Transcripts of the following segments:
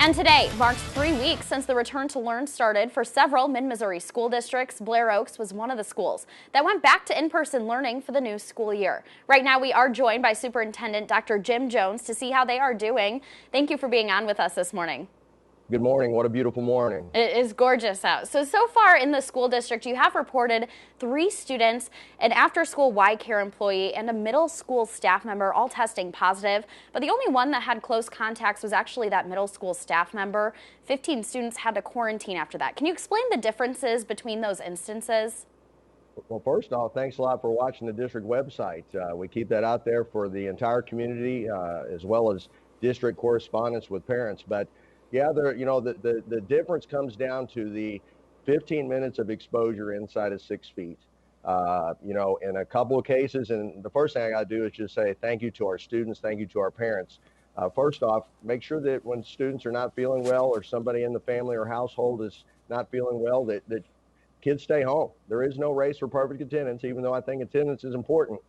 And today marks 3 weeks since the Return to Learn started for several mid-Missouri school districts. Blair Oaks was one of the schools that went back to in-person learning for the new school year. Right now we are joined by Superintendent Dr. Jim Jones to see how they are doing. Thank you for being on with us this morning. Good morning. What a beautiful morning. It is gorgeous out. So far in the school district, you have reported 3 students, an after-school Y Care employee, and a middle school staff member all testing positive. But the only one that had close contacts was actually that middle school staff member. 15 students had to quarantine after that. Can you explain the differences between those instances? Well, first off, thanks a lot for watching the district website. We keep that out there for the entire community, as well as district correspondence with parents. But yeah, the difference comes down to the 15 minutes of exposure inside of 6 feet. In a couple of cases, and the first thing I got to do is just say thank you to our students, thank you to our parents. First off, make sure that when students are not feeling well or somebody in the family or household is not feeling well, that kids stay home. There is no race for perfect attendance, even though I think attendance is important.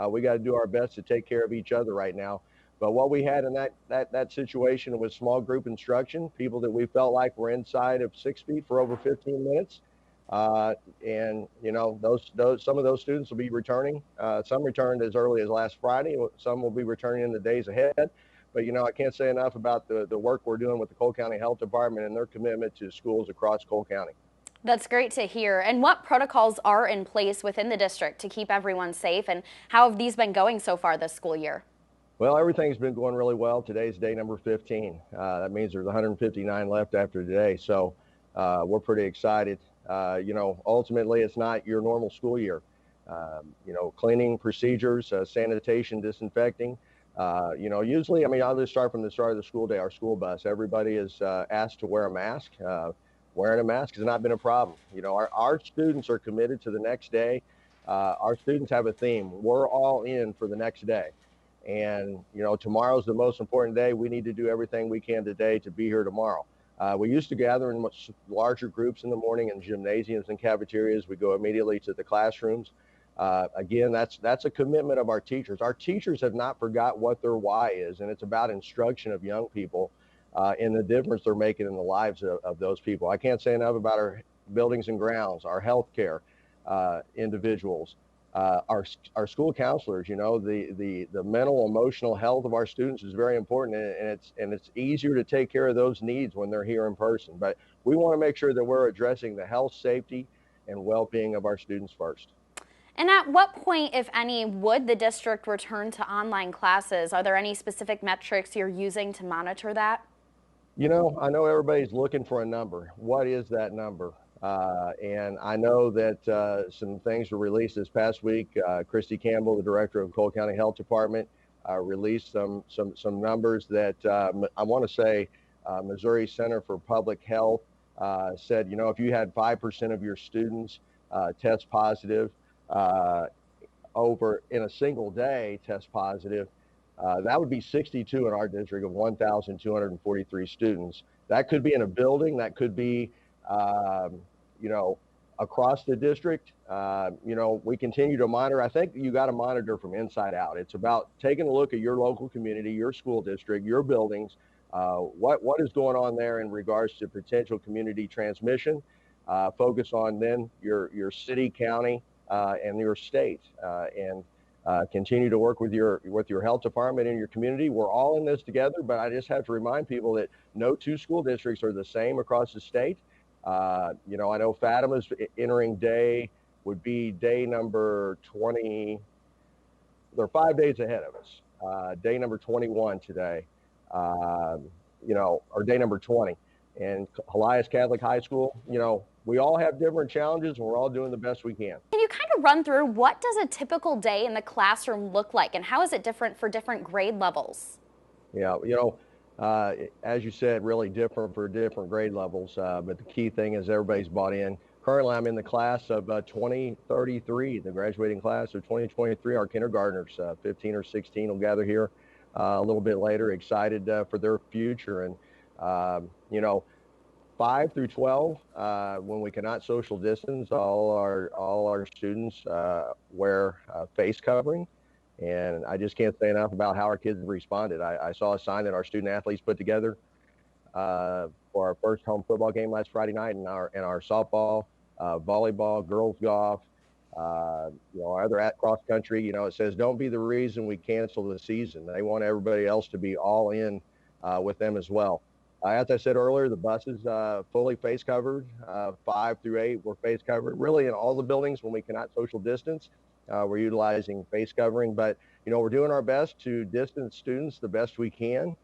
We got to do our best to take care of each other right now. But what we had in that situation was small group instruction, people that we felt like were inside of 6 feet for over 15 minutes. And some of those students will be returning. Some returned as early as last Friday. Some will be returning in the days ahead. But, I can't say enough about the work we're doing with the Cole County Health Department and their commitment to schools across Cole County. That's great to hear. And what protocols are in place within the district to keep everyone safe, and how have these been going so far this school year? Well, everything's been going really well. Today's day number 15. That means there's 159 left after today. So we're pretty excited. Ultimately, it's not your normal school year. Cleaning procedures, sanitation, disinfecting. Usually, I'll just start from the start of the school day. Our school bus, everybody is asked to wear a mask. Wearing a mask has not been a problem. Our students are committed to the next day. Our students have a theme. We're all in for the next day. And, tomorrow's the most important day. We need to do everything we can today to be here tomorrow. We used to gather in much larger groups in the morning in gymnasiums and cafeterias. We go immediately to the classrooms. Again, that's a commitment of our teachers. Our teachers have not forgot what their why is, and it's about instruction of young people and the difference they're making in the lives of those people. I can't say enough about our buildings and grounds, our healthcare individuals. Our school counselors, the mental, emotional health of our students is very important, and it's easier to take care of those needs when they're here in person. But we want to make sure that we're addressing the health, safety, and well-being of our students first. And at what point, if any, would the district return to online classes? Are there any specific metrics you're using to monitor that? I know everybody's looking for a number. What is that number? And I know that some things were released this past week. Christy Campbell, the director of Cole County Health Department, released some numbers that I want to say Missouri Center for Public Health said, if you had 5% of your students test positive over in a single day test positive, that would be 62 in our district of 1,243 students. That could be in a building. That could be across the district. We continue to monitor. I think you got to monitor from inside out. It's about taking a look at your local community, your school district, your buildings, what is going on there in regards to potential community transmission. Focus on then your city, county, and your state, and continue to work with your health department and your community. We're all in this together, but I just have to remind people that no two school districts are the same across the state. I know Fatima's would be day number 20. They're 5 days ahead of us. Day number 21 today, or day number 20. And Elias Catholic High School, we all have different challenges, and we're all doing the best we can. Can you kind of run through what does a typical day in the classroom look like, and how is it different for different grade levels? Yeah, as you said, really different for different grade levels, but the key thing is everybody's bought in. Currently, I'm in the class of 2033, the graduating class of 2023. Our kindergartners, 15 or 16, will gather here a little bit later, excited for their future. And, 5 through 12, when we cannot social distance, all our students wear face covering. And I just can't say enough about how our kids have responded. I saw a sign that our student athletes put together for our first home football game last Friday night, and our softball, volleyball, girls golf, our other at cross country. It says don't be the reason we cancel the season. They want everybody else to be all in with them as well. As I said earlier, the buses fully face covered, 5 through 8 were face covered. Really, in all the buildings, when we cannot social distance, we're utilizing face covering. But we're doing our best to distance students the best we can.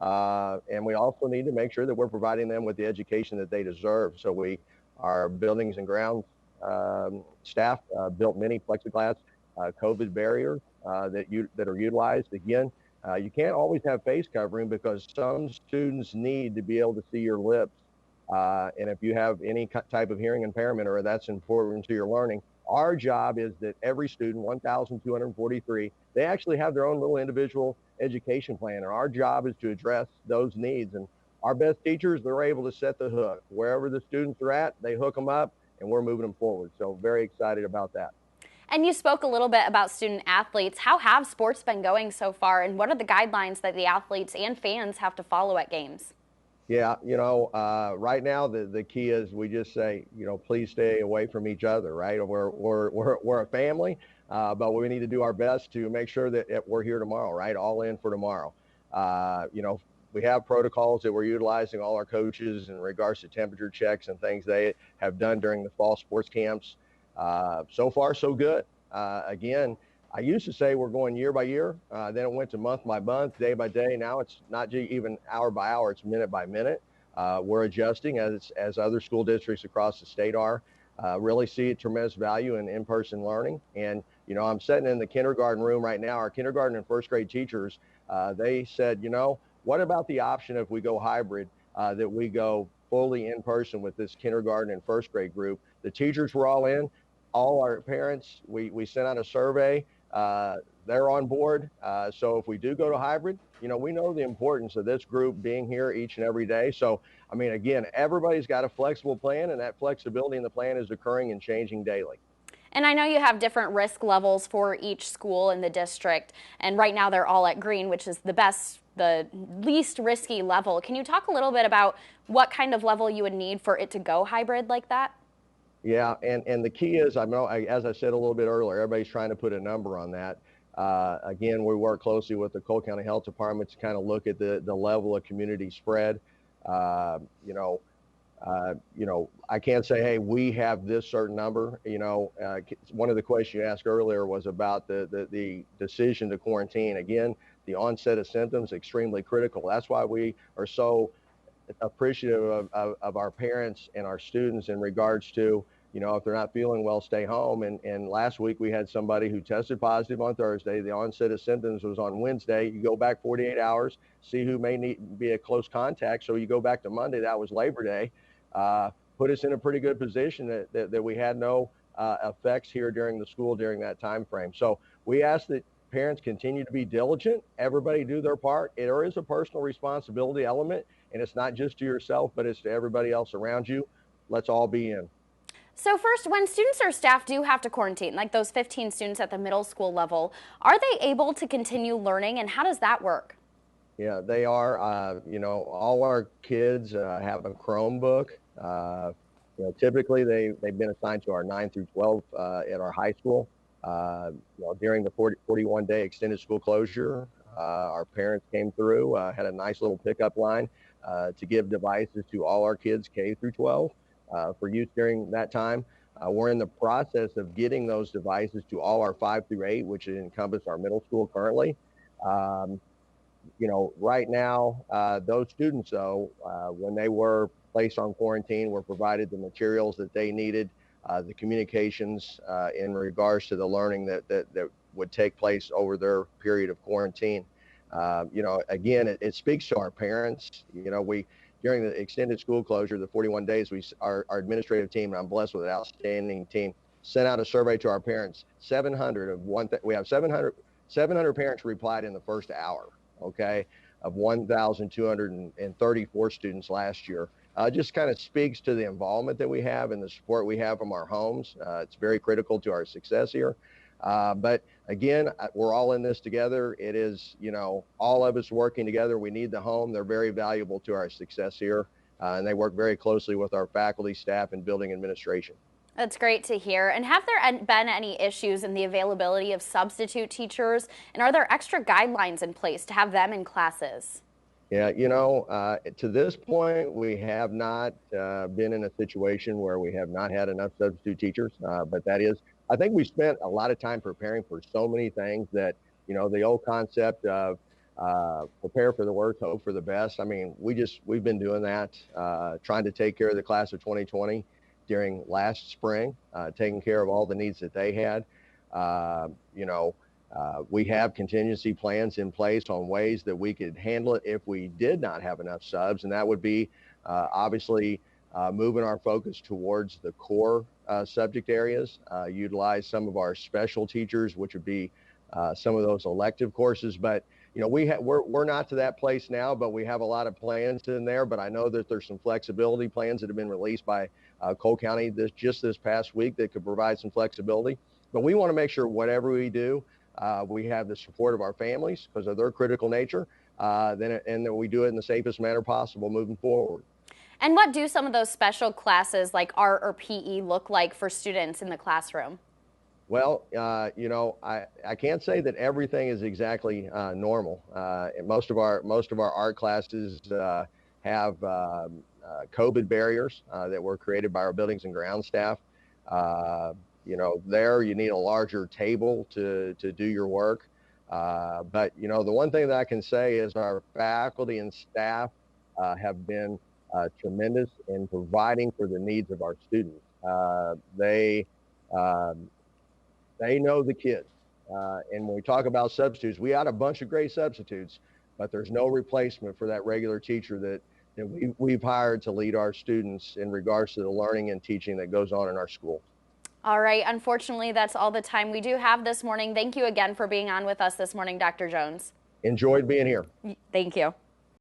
And we also need to make sure that we're providing them with the education that they deserve. So our buildings and grounds staff built many plexiglass COVID barriers that are utilized. Again, you can't always have face covering because some students need to be able to see your lips. And if you have any type of hearing impairment or that's important to your learning, our job is that every student, 1,243, they actually have their own little individual education plan. And our job is to address those needs. And our best teachers, they're able to set the hook. Wherever the students are at, they hook them up and we're moving them forward. So very excited about that. And you spoke a little bit about student athletes. How have sports been going so far, and what are the guidelines that the athletes and fans have to follow at games? Yeah, right now the key is we just say, please stay away from each other, right? We're a family, but we need to do our best to make sure that we're here tomorrow, right? All in for tomorrow. We have protocols that we're utilizing, all our coaches, in regards to temperature checks and things they have done during the fall sports camps. So far, so good. Again, I used to say we're going year by year. Then it went to month by month, day by day. Now it's not even hour by hour, it's minute by minute. We're adjusting as other school districts across the state are. Really see a tremendous value in in-person learning. And, I'm sitting in the kindergarten room right now. Our kindergarten and first grade teachers, they said, what about the option if we go hybrid, that we go fully in person with this kindergarten and first grade group? The teachers were all in. All our parents, we sent out a survey. They're on board. So if we do go to hybrid, we know the importance of this group being here each and every day. So, again, everybody's got a flexible plan, and that flexibility in the plan is occurring and changing daily. And I know you have different risk levels for each school in the district, and right now they're all at green, which is the least risky level. Can you talk a little bit about what kind of level you would need for it to go hybrid like that? Yeah, and the key is, as I said a little bit earlier, everybody's trying to put a number on that. Again, we work closely with the Cole County Health Department to kind of look at the level of community spread. I can't say, hey, we have this certain number. One of the questions you asked earlier was about the decision to quarantine. Again, the onset of symptoms, extremely critical. That's why we are so appreciative of our parents and our students in regards to, if they're not feeling well, stay home. And last week we had somebody who tested positive on Thursday. The onset of symptoms was on Wednesday. You go back 48 hours, see who may need be a close contact. So you go back to Monday, that was Labor Day. Put us in a pretty good position that we had no effects here during the school during that time frame. So we ask that parents continue to be diligent. Everybody do their part. There is a personal responsibility element, and it's not just to yourself, but it's to everybody else around you. Let's all be in. So first, when students or staff do have to quarantine, like those 15 students at the middle school level, are they able to continue learning, and how does that work? Yeah, they are. All our kids have a Chromebook. Typically they've been assigned to our 9 through 12 at our high school. During the 41-day extended school closure, our parents came through, had a nice little pickup line to give devices to all our kids K through 12 for use during that time. We're in the process of getting those devices to all our 5 through 8, which encompass our middle school currently. Right now, those students, though, when they were placed on quarantine, were provided the materials that they needed, the communications in regards to the learning that would take place over their period of quarantine. Again, it speaks to our parents. During the extended school closure, the 41 days, our administrative team, and I'm blessed with an outstanding team, sent out a survey to our parents. 700 we have 700 parents replied in the first hour, okay, of 1,234 students last year. Just kind of speaks to the involvement that we have and the support we have from our homes. It's very critical to our success here. But again, we're all in this together. It is, all of us working together. We need the home. They're very valuable to our success here. And they work very closely with our faculty, staff, and building administration. That's great to hear. And have there been any issues in the availability of substitute teachers? And are there extra guidelines in place to have them in classes? Yeah, to this point, we have not been in a situation where we have not had enough substitute teachers. But I think we spent a lot of time preparing for so many things that, the old concept of prepare for the worst, hope for the best. I mean, we've been doing that, trying to take care of the class of 2020 during last spring, taking care of all the needs that they had. We have contingency plans in place on ways that we could handle it if we did not have enough subs, and that would be obviously moving our focus towards the core subject areas, utilize some of our special teachers, which would be some of those elective courses. But we're not to that place now, but we have a lot of plans in there. But I know that there's some flexibility plans that have been released by Cole County this past week that could provide some flexibility. But we want to make sure whatever we do, we have the support of our families because of their critical nature, and that we do it in the safest manner possible moving forward. And what do some of those special classes like art or PE look like for students in the classroom? Well, I can't say that everything is exactly normal. Most of our art classes have COVID barriers that were created by our buildings and ground staff. There you need a larger table to do your work. But the one thing that I can say is our faculty and staff have been tremendous in providing for the needs of our students. They know the kids. And when we talk about substitutes, we had a bunch of great substitutes, but there's no replacement for that regular teacher that we've hired to lead our students in regards to the learning and teaching that goes on in our school. All right. Unfortunately, that's all the time we do have this morning. Thank you again for being on with us this morning, Dr. Jones. Enjoyed being here. Thank you.